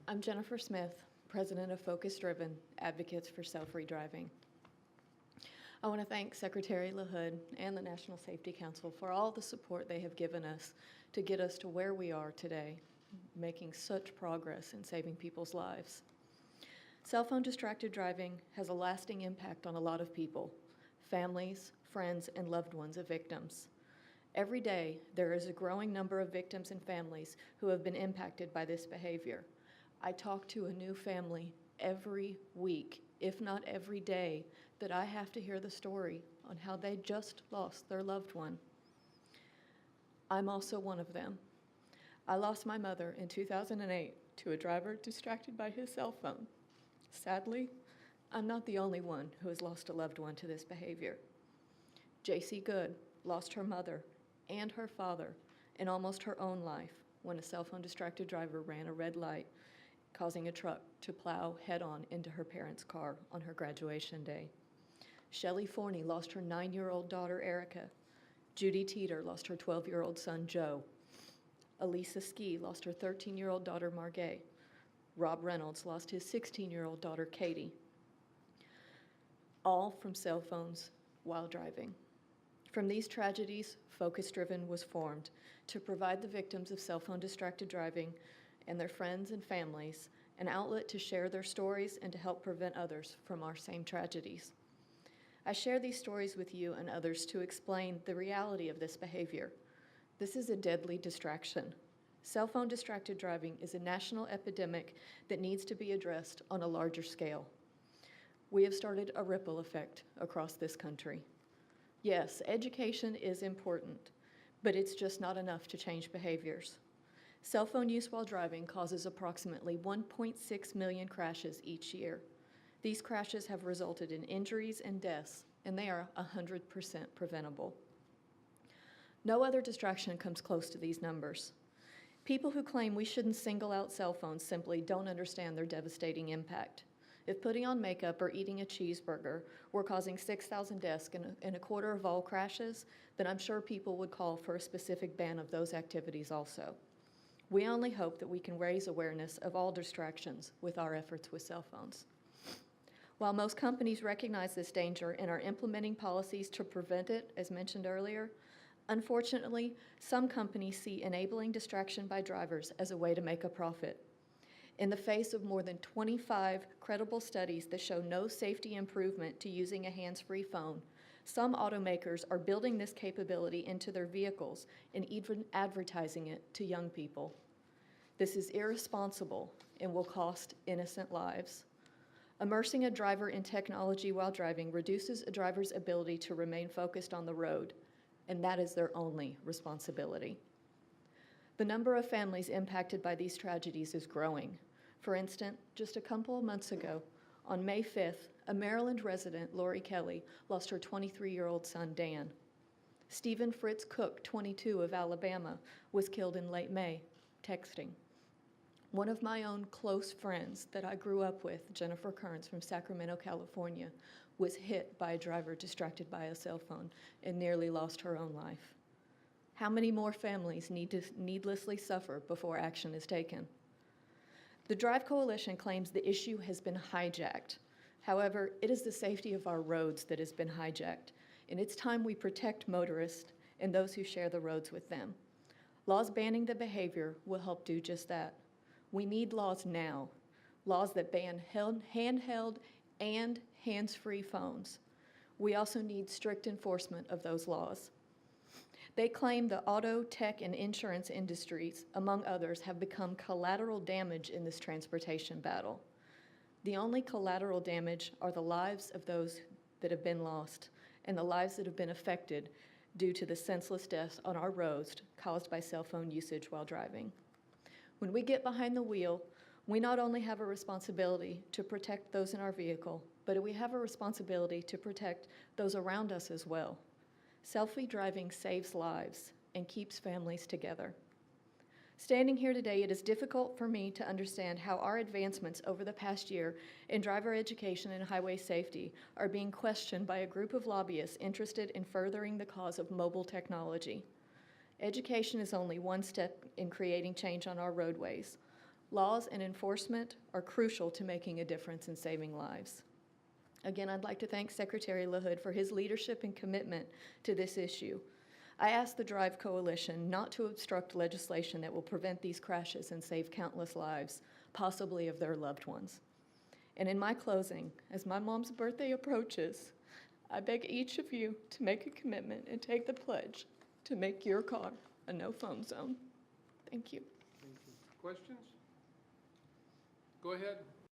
I'm Jennifer Smith, President of FocusDriven Advocates for Self-Free Driving. I want to thank Secretary LaHood and the National Safety Council for all the support they have given us to get us to where we are today, making such progress in saving people's lives. Cell phone distracted driving has a lasting impact on a lot of people, families, friends, and loved ones of victims. Every day, there is a growing number of victims and families who have been impacted by this behavior. I talk to a new family every week, if not every day, that I have to hear the story on how they just lost their loved one. I'm also one of them. I lost my mother in 2008 to a driver distracted by his cell phone. Sadly, I'm not the only one who has lost a loved one to this behavior. J.C. Good lost her mother and her father and almost her own life when a cell phone distracted driver ran a red light, causing a truck to plow head-on into her parents' car on her graduation day. Shelley Forney lost her 9-year-old daughter, Erica. Judy Teeter lost her 12-year-old son, Joe. Elisa Ski lost her 13-year-old daughter, Margay. Rob Reynolds lost his 16-year-old daughter, Katie. All from cell phones while driving. From these tragedies, FocusDriven was formed to provide the victims of cell phone distracted driving and their friends and families an outlet to share their stories and to help prevent others from our same tragedies. I share these stories with you and others to explain the reality of this behavior. This is a deadly distraction. Cell phone distracted driving is a national epidemic that needs to be addressed on a larger scale. We have started a ripple effect across this country. Yes, education is important, but it's just not enough to change behaviors. Cell phone use while driving causes approximately 1.6 million crashes each year. These crashes have resulted in injuries and deaths, and they are 100% preventable. No other distraction comes close to these numbers. People who claim we shouldn't single out cell phones simply don't understand their devastating impact. If putting on makeup or eating a cheeseburger were causing 6,000 deaths in a quarter of all crashes, then I'm sure people would call for a specific ban of those activities also. We only hope that we can raise awareness of all distractions with our efforts with cell phones. While most companies recognize this danger and are implementing policies to prevent it, as mentioned earlier, unfortunately, some companies see enabling distraction by drivers as a way to make a profit. In the face of more than 25 credible studies that show no safety improvement to using a hands-free phone, some automakers are building this capability into their vehicles and even advertising it to young people. This is irresponsible and will cost innocent lives. Immersing a driver in technology while driving reduces a driver's ability to remain focused on the road, and that is their only responsibility. The number of families impacted by these tragedies is growing. For instance, just a couple of months ago, on May 5th, a Maryland resident, Lori Kelly, lost her 23-year-old son, Dan. Stephen Fritz Cook, 22, of Alabama, was killed in late May, texting. One of my own close friends that I grew up with, Jennifer Kearns from Sacramento, California, was hit by a driver distracted by a cell phone and nearly lost her own life. How many more families need to needlessly suffer before action is taken? The Drive Coalition claims the issue has been hijacked. However, it is the safety of our roads that has been hijacked, and it's time we protect motorists and those who share the roads with them. Laws banning the behavior will help do just that. We need laws now, laws that ban handheld and hands-free phones. We also need strict enforcement of those laws. They claim the auto, tech, and insurance industries, among others, have become collateral damage in this transportation battle. The only collateral damage are the lives of those that have been lost and the lives that have been affected due to the senseless deaths on our roads caused by cell phone usage while driving. When we get behind the wheel, we not only have a responsibility to protect those in our vehicle, but we have a responsibility to protect those around us as well. Selfie driving saves lives and keeps families together. Standing here today, it is difficult for me to understand how our advancements over the past year in driver education and highway safety are being questioned by a group of lobbyists interested in furthering the cause of mobile technology. Education is only one step in creating change on our roadways. Laws and enforcement are crucial to making a difference in saving lives. Again, I'd like to thank Secretary LaHood for his leadership and commitment to this issue. I ask the Drive Coalition not to obstruct legislation that will prevent these crashes and save countless lives, possibly of their loved ones. And in my closing, as my mom's birthday approaches, I beg each of you to make a commitment and take the pledge to make your car a no-phone zone. Thank you. Thank you. Questions? Go ahead.